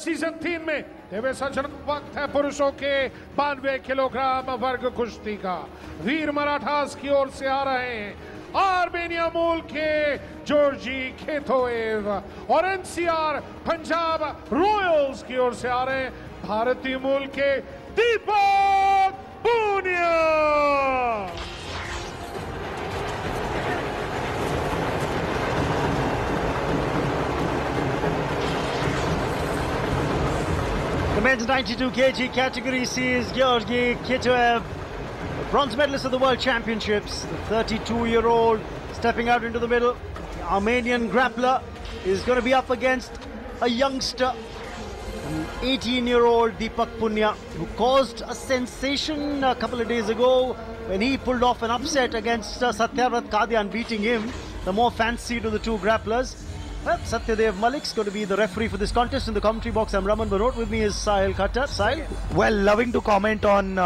Season 3 में देवे सज्जन वक्त है पुरुषों के 92 किलोग्राम वर्ग कुश्ती का। वीर मराठास की ओर से आ रहे हैं आर्मेनिया मूल के जॉर्जी केतोएव और एनसीआर पंजाब रॉयल्स की ओर से आ रहे हैं भारतीय मूल के दीपक Punia. The men's 92 kg category sees Georgy Ketoev, bronze medalist of the World Championships. The 32-year-old stepping out into the middle. The Armenian grappler is going to be up against a youngster, an 18-year-old Deepak Punia, who caused a sensation a couple of days ago when he pulled off an upset against Satyavrat Kadian, beating him, the more fancied of the two grapplers. Well, Satyadev Malik's going to be the referee for this contest. In the commentary box, I'm Raman Barot. With me is Sahil Khattar. Sahil? Well, loving to comment on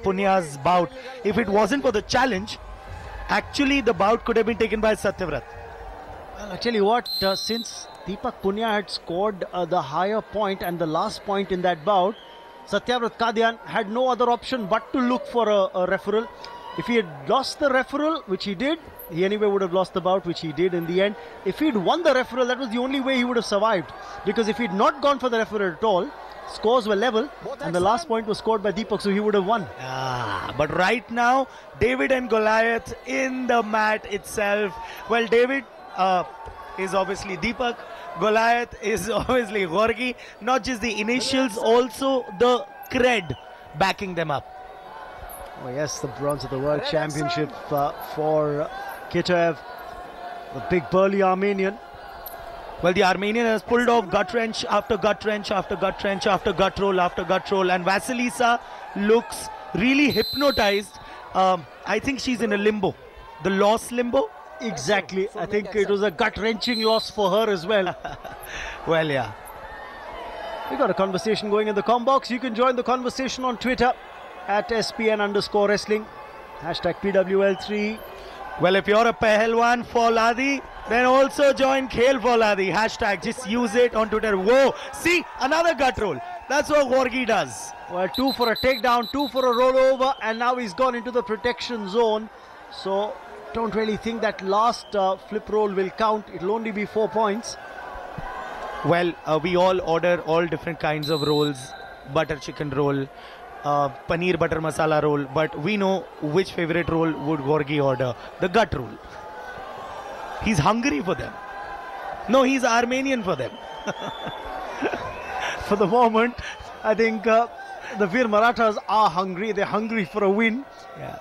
Punia's bout. If it wasn't for the challenge, actually the bout could have been taken by Satyavrat. Well, I tell you what, since Deepak Punia had scored the higher point and the last point in that bout, Satyavrat Kadian had no other option but to look for a referral. If he had lost the referral, which he did, he anyway would have lost the bout, which he did in the end. If he'd won the referral, that was the only way he would have survived. Because if he'd not gone for the referral at all, scores were level, and the last point was scored by Deepak, so he would have won. But right now, David and Goliath in the mat itself. Well, David is obviously Deepak. Goliath is obviously Georgy. Not just the initials, also the cred backing them up. Oh yes, the bronze of the World Championship for Ketoev, the big burly Armenian. Well, the Armenian has pulled off gut wrench after gut wrench after gut wrench after gut roll after gut roll, and Vasilisa looks really hypnotized. I think she's in a limbo, the loss limbo. Exactly. I think it was a gut-wrenching loss for her as well. Well, yeah. We got a conversation going in the com box. You can join the conversation on Twitter at SPN_wrestling. Hashtag PWL3. Well, if you're a Pahalwan Fauladi, then also join Khel Fauladi. Hashtag, just use it on Twitter. Whoa, see, another gut roll. That's what Georgy does. Well, 2 for a takedown, 2 for a rollover, and now he's gone into the protection zone. So, don't really think that last flip roll will count. It'll only be 4 points. Well, we all order all different kinds of rolls. Butter chicken roll, paneer butter masala roll, but we know which favorite roll would Georgy order. The gut roll. He's hungry for them. No, he's Armenian for them. For the moment, I think the Veer Marathas are hungry. They're hungry for a win. Yeah.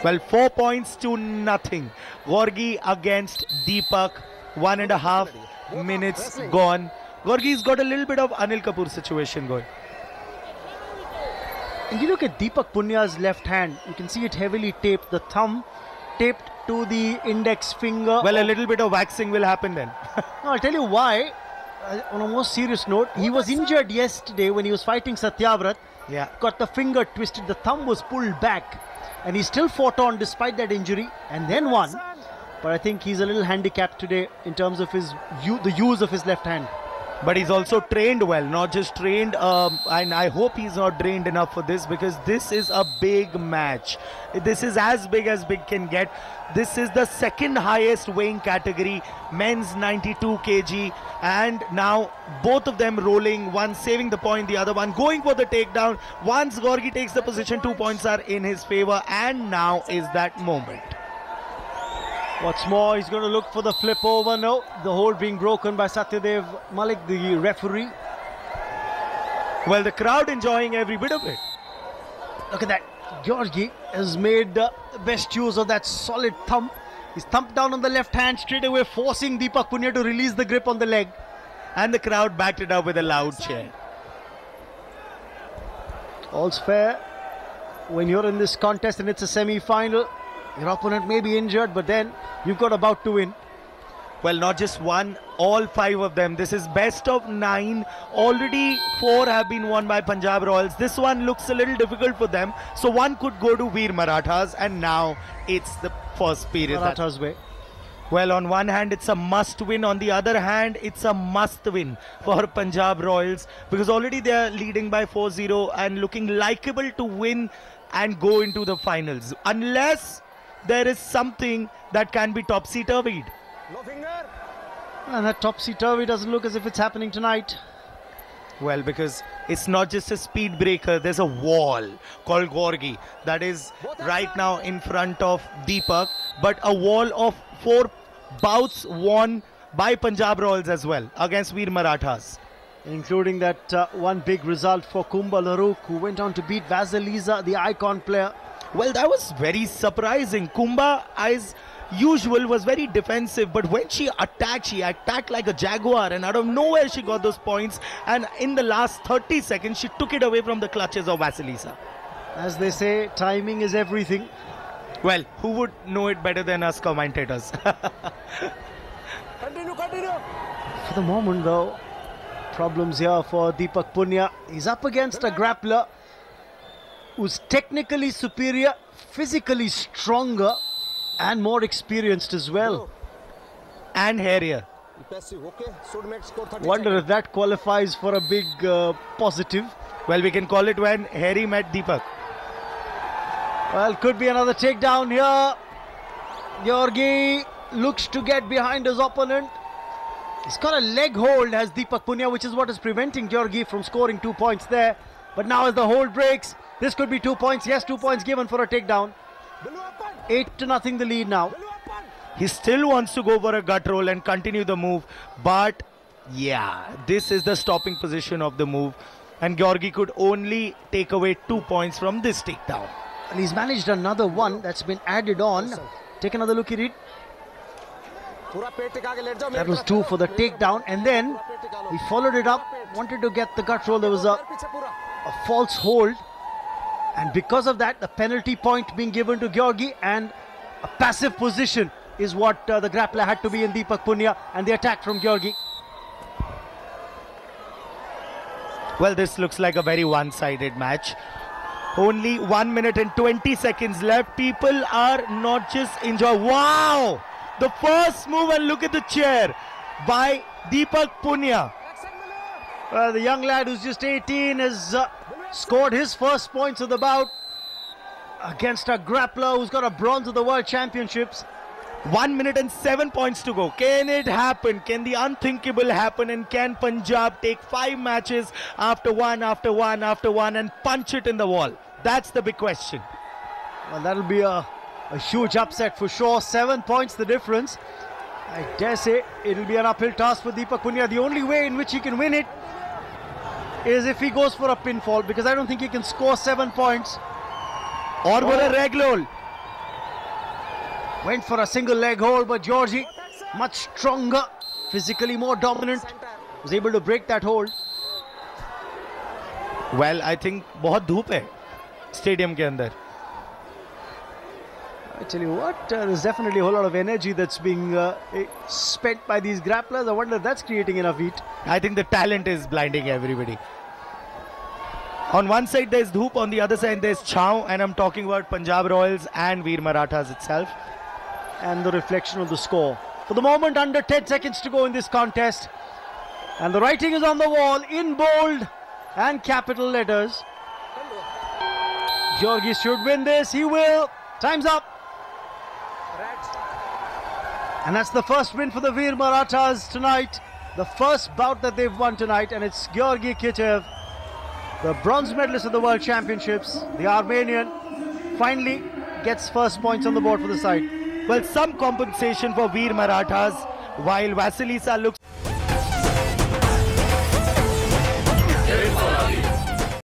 Well, 4 points to nothing. Georgy against Deepak. 1.5 minutes gone. Georgy's got a little bit of Anil Kapoor situation going. And you look at Deepak Punia's left hand. You can see it heavily taped. The thumb taped to the index finger. Well, a little bit of waxing will happen then. No, I'll tell you why. On a more serious note, he was injured yesterday when he was fighting Satyavrat. Yeah. Got the finger twisted. The thumb was pulled back. And he still fought on despite that injury and then won. But I think he's a little handicapped today in terms of the use of his left hand. But he's also trained well, not just trained, and I hope he's not trained enough for this, because this is a big match. This is as big can get. This is the second highest weighing category, men's 92 kg, and now both of them rolling, one saving the point, the other one going for the takedown. Once Georgy takes the position, 2 points are in his favor, and now is that moment. What's more, he's going to look for the flip over. No, the hold being broken by Satyadev Malik, the referee. Well, the crowd enjoying every bit of it. Look at that. Georgy has made the best use of that solid thump. He's thumped down on the left hand straight away, forcing Deepak Punia to release the grip on the leg. And the crowd backed it up with a loud cheer. All's fair when you're in this contest and it's a semi-final. Your opponent may be injured, but then you've got a bout to win. Well, not just one, all 5 of them. This is best of 9. Already 4 have been won by Punjab Royals. This one looks a little difficult for them. So one could go to Veer Marathas, and now it's the first period. Marathas way. Well, on one hand, it's a must win. On the other hand, it's a must win for Punjab Royals because already they are leading by 4-0 and looking likeable to win and go into the finals. Unless there is something that can be topsy-turvied. And that topsy-turvy doesn't look as if it's happening tonight. Well, because it's not just a speed breaker, there's a wall called Georgy that is right now in front of Deepak, but a wall of 4 bouts won by Punjab Royals as well against Veer Marathas. Including that one big result for Kumba Laruk, who went on to beat Vasilisa, the icon player. Well, that was very surprising. Kumba, as usual, was very defensive, but when she attacked like a jaguar, and out of nowhere she got those points, and in the last 30 seconds she took it away from the clutches of Vasilisa. As they say, timing is everything. Well, who would know it better than us commentators? Continue. For the moment though, problems here for Deepak Punia. He's up against a grappler who's technically superior, physically stronger, and more experienced as well. And hairier. Wonder if that qualifies for a big positive. Well, we can call it when Harry met Deepak. Well, could be another takedown here. Georgy looks to get behind his opponent. He's got a leg hold as Deepak Punia, which is what is preventing Georgy from scoring 2 points there. But now as the hold breaks, this could be 2 points. Yes, 2 points given for a takedown. 8-0 the lead now. He still wants to go for a gut roll and continue the move. But yeah, this is the stopping position of the move. And Georgy could only take away 2 points from this takedown. And he's managed another one that's been added on. Take another look at it. That was 2 for the takedown, and then he followed it up, wanted to get the gut roll. There was a false hold, and because of that, the penalty point being given to Georgy, and a passive position is what the grappler had to be in Deepak Punia, and the attack from Georgy. Well, this looks like a very one-sided match. Only 1 minute and 20 seconds left. People are not just enjoying. Wow! The first move, and look at the chair by Deepak Punia. The young lad who's just 18 has scored his first points of the bout against a grappler who's got a bronze of the World Championships. 1 minute and 7 points to go. Can it happen? Can the unthinkable happen? And can Punjab take 5 matches after one and punch it in the wall? That's the big question. Well, that'll be a huge upset for sure. 7 points the difference. I dare say it'll be an uphill task for Deepak Punia. The only way in which he can win it is if he goes for a pinfall, because I don't think he can score 7 points. Or for a reg roll. Went for a single leg hold, but Georgy, much stronger, physically more dominant, was able to break that hold. Well, I think बहुत धूप है stadium के अंदर. I tell you what, there's definitely a whole lot of energy that's being spent by these grapplers. I wonder if that's creating enough heat. I think the talent is blinding everybody. On one side there's Dhoop, on the other side there's Chao, and I'm talking about Punjab Royals and Veer Marathas itself. And the reflection of the score. For the moment, under 10 seconds to go in this contest. And the writing is on the wall in bold and capital letters. Georgy should win this. He will. Time's up. And that's the first win for the Veer Marathas tonight. The first bout that they've won tonight. And it's Georgy Ketoev, the bronze medalist of the World Championships. The Armenian finally gets first points on the board for the side. Well, some compensation for Veer Marathas, while Vasilisa looks...